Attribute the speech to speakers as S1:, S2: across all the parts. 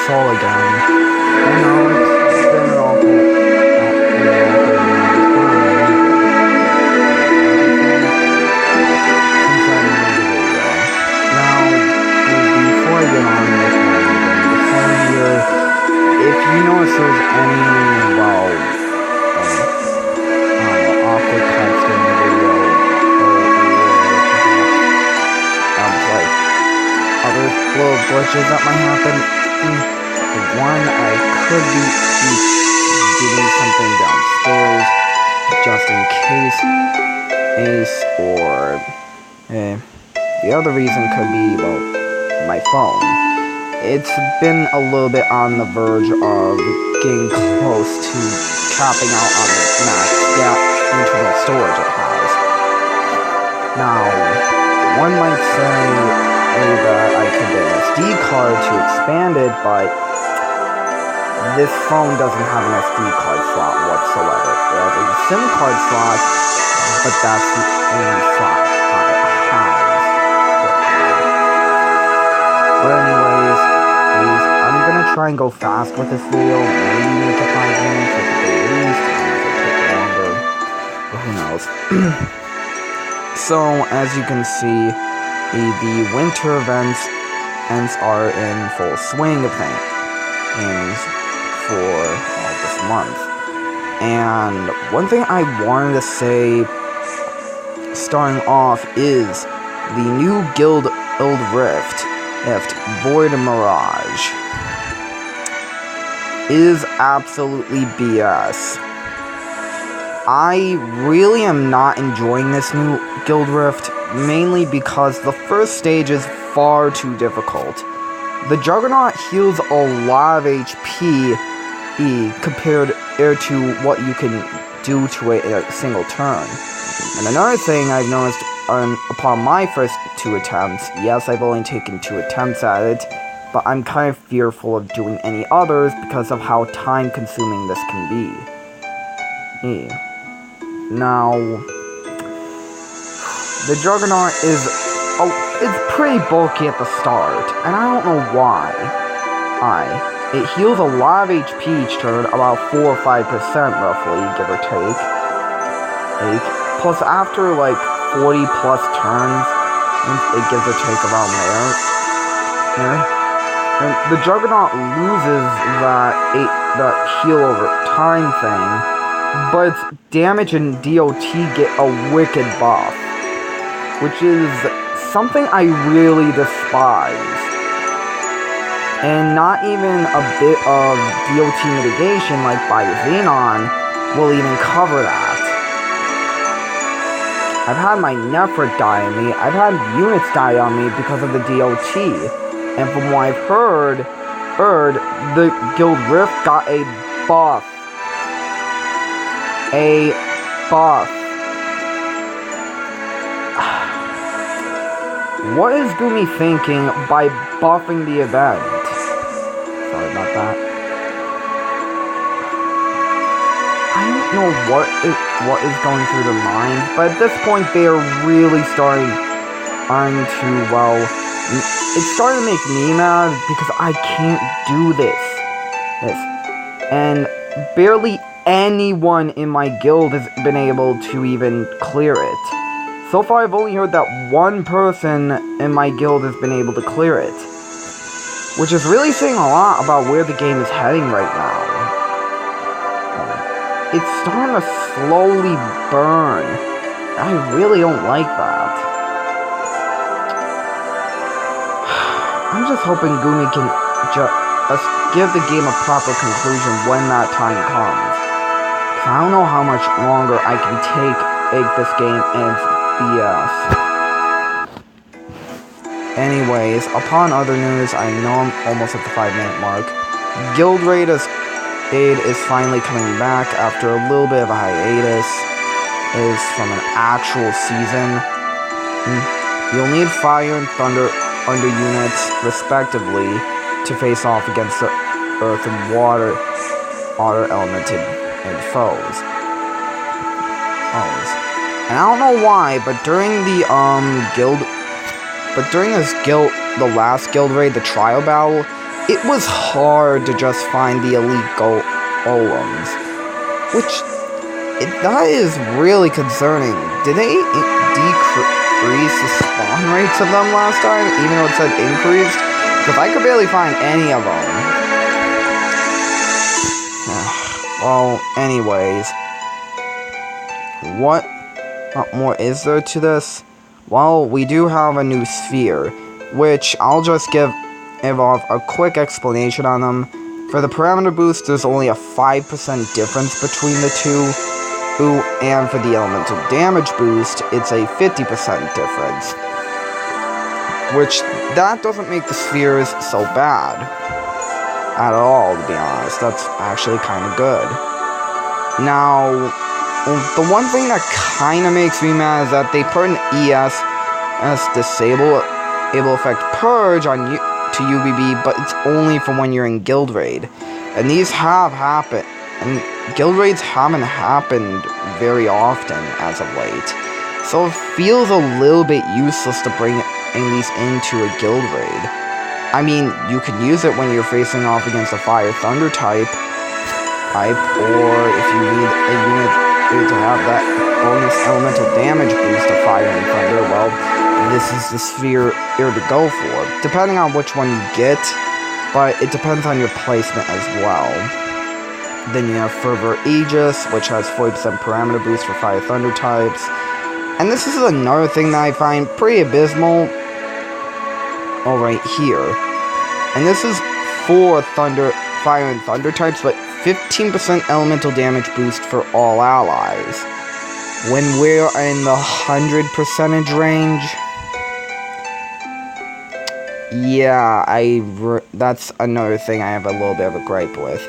S1: soul again. I know it's been an awful since I made the video. Now, before I get on with what I'm going to say here, if you notice there's any, well, awkward cuts during the video, like other little glitches that might happen. One, I could be doing something downstairs just in case, or the other reason could be, well, my phone. It's been a little bit on the verge of getting close to capping out on the max internal storage it has. Now, one might say that I could get an SD card to expand it, but this phone doesn't have an SD card slot whatsoever. It has a SIM card slot, but that's the only slot it has. But anyways, I'm gonna try and go fast with this video, maybe make it 5 minutes at the least, unless it takes longer, but who knows. So, as you can see, the winter events are in full swing of things for this month. And one thing I wanted to say, starting off, is the new Guild Rift, Void Mirage, is absolutely BS. I really am not enjoying this new Guild Rift, mainly because the first stage is far too difficult. The Juggernaut heals a lot of HP compared to what you can do to it in a single turn. And another thing I've noticed upon my first 2 attempts, yes, I've only taken 2 attempts at it, but I'm kind of fearful of doing any others because of how time-consuming this can be. Now, the Juggernaut it's pretty bulky at the start, and I don't know why. It heals a lot of HP each turn, about 4 or 5% roughly, give or take. Plus, after like 40 plus turns, it gives or take around there. And the Juggernaut loses that heal over time thing, but its damage and DOT get a wicked buff, which is something I really despise. And not even a bit of DOT mitigation, like by Xenon, will even cover that. I've had my Nephrit die on me, I've had units die on me because of the DOT, and from what I've heard, the Guild Rift got a buff. What is Gumi thinking by buffing the event? Sorry about that. I don't know what is going through their minds, but at this point they are really starting to, well, it's starting to make me mad because I can't do this. And barely anyone in my guild has been able to even clear it. So far, I've only heard that one person in my guild has been able to clear it, which is really saying a lot about where the game is heading right now. It's starting to slowly burn. I really don't like that. I'm just hoping Gumi can just give the game a proper conclusion when that time comes. Because I don't know how much longer I can take this game and its BS. Anyways, upon other news, I know I'm almost at the 5-minute mark. Guild Raid is finally coming back after a little bit of a hiatus. It is from an actual season. You'll need Fire and Thunder under units, respectively, to face off against the Earth and Water elemented and foes. And I don't know why, but during the the last guild raid, the trial battle, it was hard to just find the elite golems, which that is really concerning. Did they decrease the spawn rates of them last time, even though it said increased? Because I could barely find any of them. Well, anyways, what more is there to this? Well, we do have a new sphere, which I'll just give off a quick explanation on them. For the parameter boost, there's only a 5% difference between the two, and for the elemental damage boost, it's a 50% difference. Which, that doesn't make the spheres so bad at all, to be honest. That's actually kind of good. Now, the one thing that kind of makes me mad is that they put an ES disable effect purge on to UBB, but it's only for when you're in guild raid. And these have happened, and guild raids haven't happened very often as of late. So it feels a little bit useless to bring these into a guild raid. I mean, you can use it when you're facing off against a Fire Thunder type, or if you need a unit to have that bonus elemental damage boost of Fire and Thunder, well, this is the sphere here to go for, depending on which one you get, but it depends on your placement as well. Then you have Fervor Aegis, which has 40% parameter boost for Fire Thunder types, and this is another thing that I find pretty abysmal. Oh, right here. And this is for Fire and Thunder types, but 15% elemental damage boost for all allies. When we're in the 100% range, yeah, that's another thing I have a little bit of a gripe with.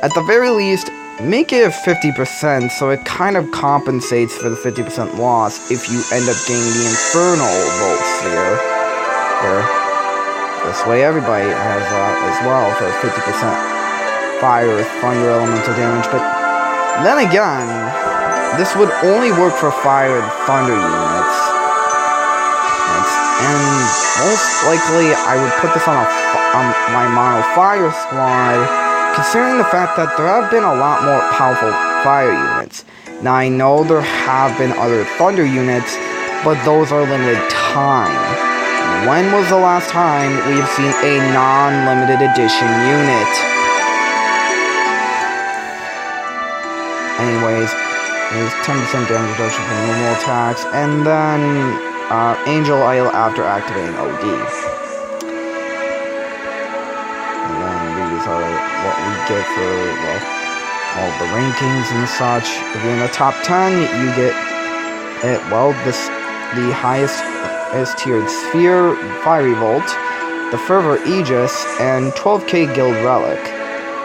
S1: At the very least, make it 50% so it kind of compensates for the 50% loss if you end up getting the Infernal Volt Sphere. Here. This way everybody has that as well for 50% Fire, Thunder, Elemental damage, but then again, this would only work for Fire and Thunder units. And most likely, I would put this on my Mono Fire squad, considering the fact that there have been a lot more powerful Fire units. Now, I know there have been other Thunder units, but those are limited time. When was the last time we've seen a non-limited edition unit? Anyways, there's 10% damage reduction from normal attacks, and then Angel Idol after activating OD. And then these are what we get for, well, all the rankings and such. If you're in the top 10, you get it, well, the highest tiered sphere, Fiery Volt, the Fervor Aegis, and 12k Guild Relic.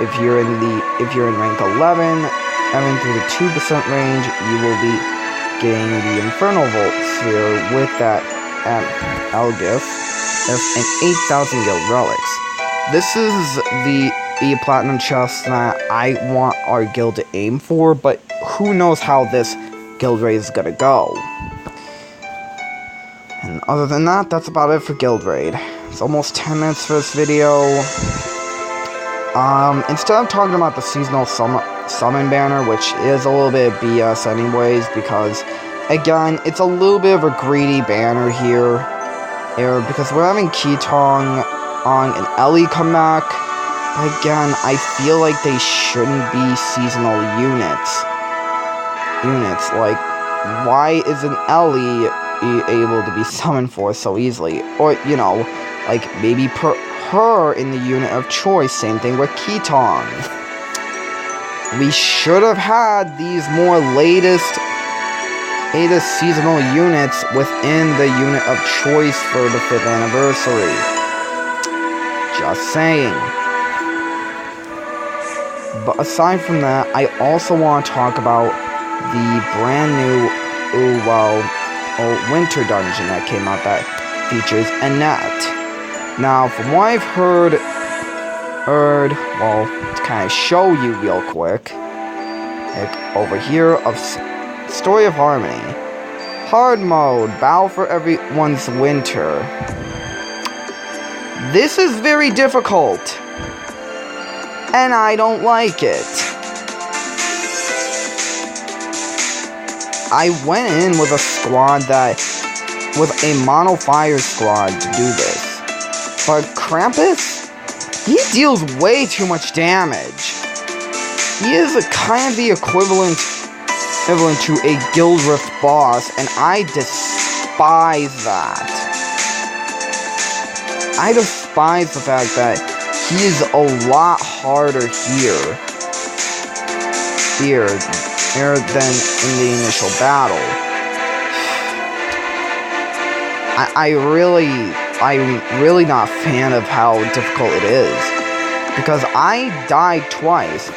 S1: If you're in rank 11 through the 2% range, you will be getting the Infernal Volt Sphere with that Algif and 8,000 Guild Relics. This is the Platinum chest that I want our guild to aim for, but who knows how this guild raid is gonna go. And other than that, that's about it for guild raid. It's almost 10 minutes for this video. Instead of talking about the seasonal summon banner, which is a little bit of BS anyways, because, again, it's a little bit of a greedy banner here, because we're having Ketong and Ellie come back. But again, I feel like they shouldn't be seasonal units. Like, why isn't Ellie able to be summoned for so easily? Or, you know, like, maybe put her in the unit of choice. Same thing with Ketong. We should have had these more latest seasonal units within the unit of choice for the 5th anniversary. Just saying. But aside from that, I also want to talk about the brand new winter dungeon that came out that features Annette. Now, from what I've heard, well, to kind of show you real quick, like over here, of Story of Harmony. Hard mode, battle for everyone's winter. This is very difficult. and I don't like it. I went in with a squad with a mono fire squad to do this. But Krampus, he deals way too much damage. He is kind of the equivalent to a Guild Rift boss, and I despise that. I despise the fact that he is a lot harder here than in the initial battle. I'm really not a fan of how difficult it is, because I died twice.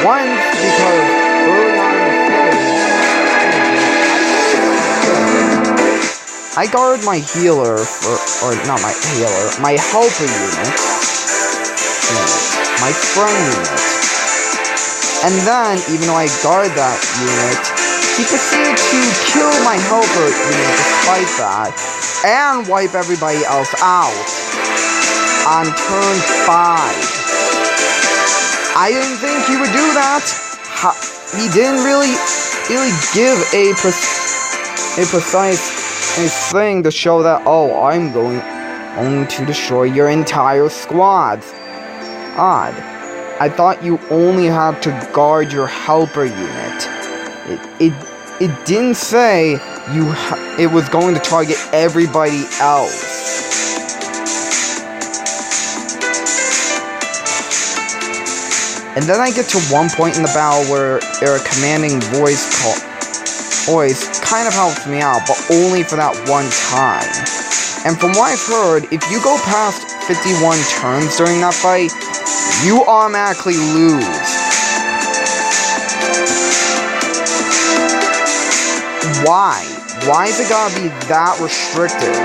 S1: Once because early on in the game, I guard my healer or not my healer, my helper unit, my friend unit. And then, even though I guard that unit, he proceeded to kill my helper unit despite that, and wipe everybody else out on turn 5. I didn't think he would do that. He didn't really give a precise thing to show that, oh, I'm going to destroy your entire squad. Odd. I thought you only had to guard your helper unit. It didn't say it was going to target everybody else. And then I get to one point in the battle where a commanding voice kind of helps me out, but only for that one time. And from what I've heard, if you go past 51 turns during that fight, you automatically lose. Why? Why is it gotta be that restricted?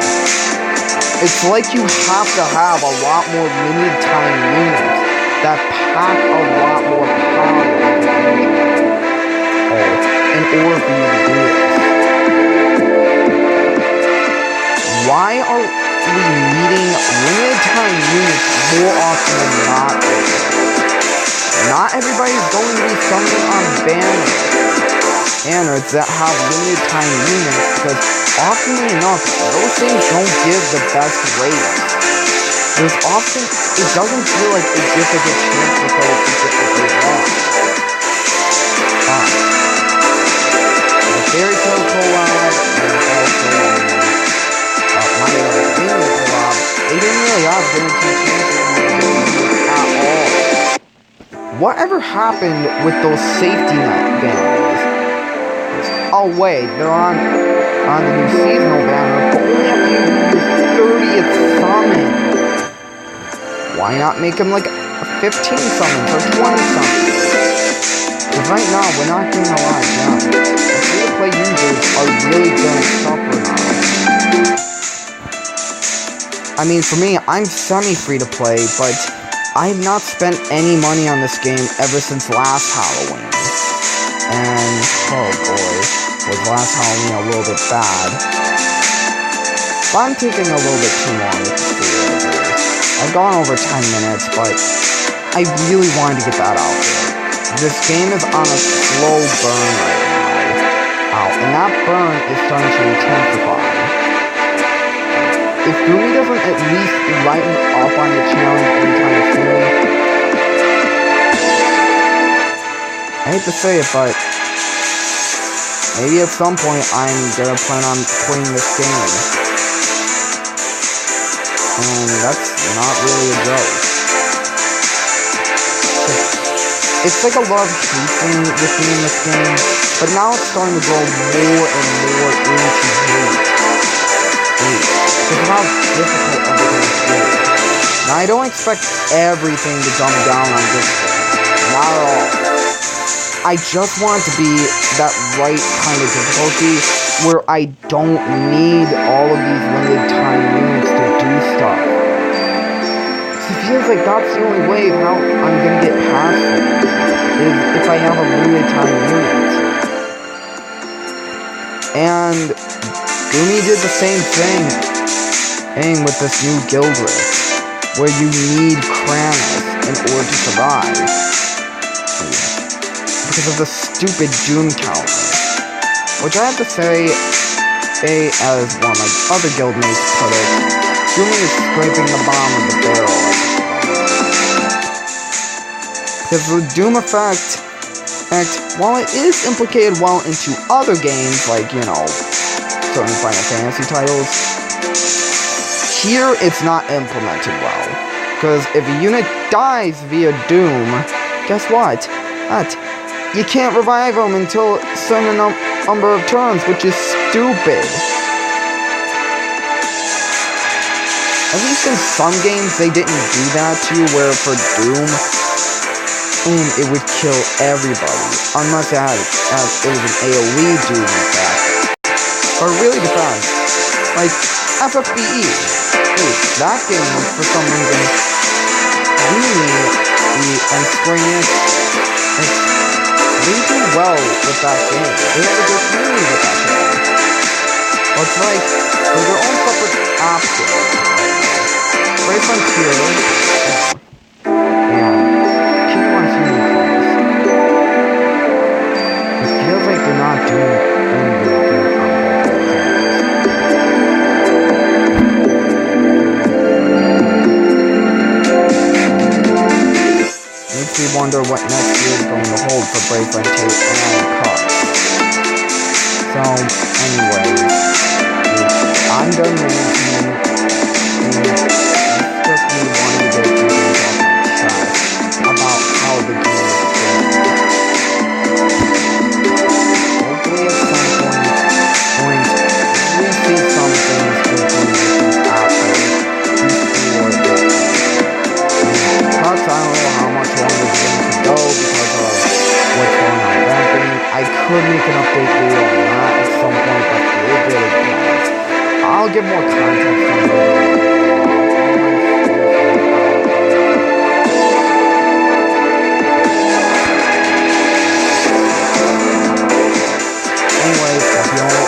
S1: It's like you have to have a lot more limited time units that pack a lot more power in order for you to do this. Why are we needing limited time units more often than not? Not everybody's going to be summoning on banners that have limited time units, because often enough, those things don't give the best rates. There's often, it doesn't feel like it gives a good chance to go to get what they want. The Fairy Tale collab, and also my Gaming collab, they didn't really have guaranteed chances at all. Whatever happened with those safety net banners? Oh wait, they're on the new seasonal banner, but only up to the 30th summon. Why not make them like 15 summons or 20 summons? Because right now, we're not getting a lot of them. The free-to-play users are really gonna suffer now. I mean, for me, I'm semi-free-to-play, but I have not spent any money on this game ever since last Halloween. And, oh boy, was last Halloween a little bit bad. But I'm taking a little bit too long with this video. I've gone over 10 minutes, but I really wanted to get that out there. This game is on a slow burn right now. And that burn is starting to intensify. If Goomy doesn't at least lighten up on the challenge anytime soon, I hate to say it, but maybe at some point I'm gonna plan on quitting this game. And that's not really a joke. It's like a love-hate thing with me in this game, but now it's starting to grow more and more into hate. Because of how difficult everything is. Now, I don't expect everything to dumb down on this thing. Not at all. I just want it to be that right kind of difficulty where I don't need all of these limited time units to do stuff. It feels like that's the only way of how I'm gonna get past it, is if I have a limited time unit. And Goomy did the same thing with this new Guild Rift. where you need Kranis in order to survive. Because of the stupid Doom counter. Which I have to say, as one of my other guildmates put it, Doom is scraping the bottom of the barrel. Because the Doom effect, while it is implicated well into other games, like, you know, certain Final Fantasy titles, here it's not implemented well. Because if a unit dies via Doom, guess what? You can't revive them until a certain number of turns, which is stupid. At least in some games they didn't do that to you, where for Doom, it would kill everybody. Unless it was an AoE Doom effect. But it really depends. Like, FFBE. That game, for some reason, really, and Square Enix, they do well with that game. They have a good community with that game. But it's like, they're their own separate options. Right Frontier, and King wants unicorns. It feels like they're not doing anything good on both of those. Makes me wonder what next year is going to hold for Brave Frontier and Cars. So, anyway, I'm done ranting, and it's just me wanting to get some things off my chest about how the game is going. Hopefully at some point, we see some things implemented after before this. Perhaps I don't know how much longer the game could go because of what's going on with ramping. I could make an update video on that at some point, but it really depends. I'll give more context on it. Anyways, if you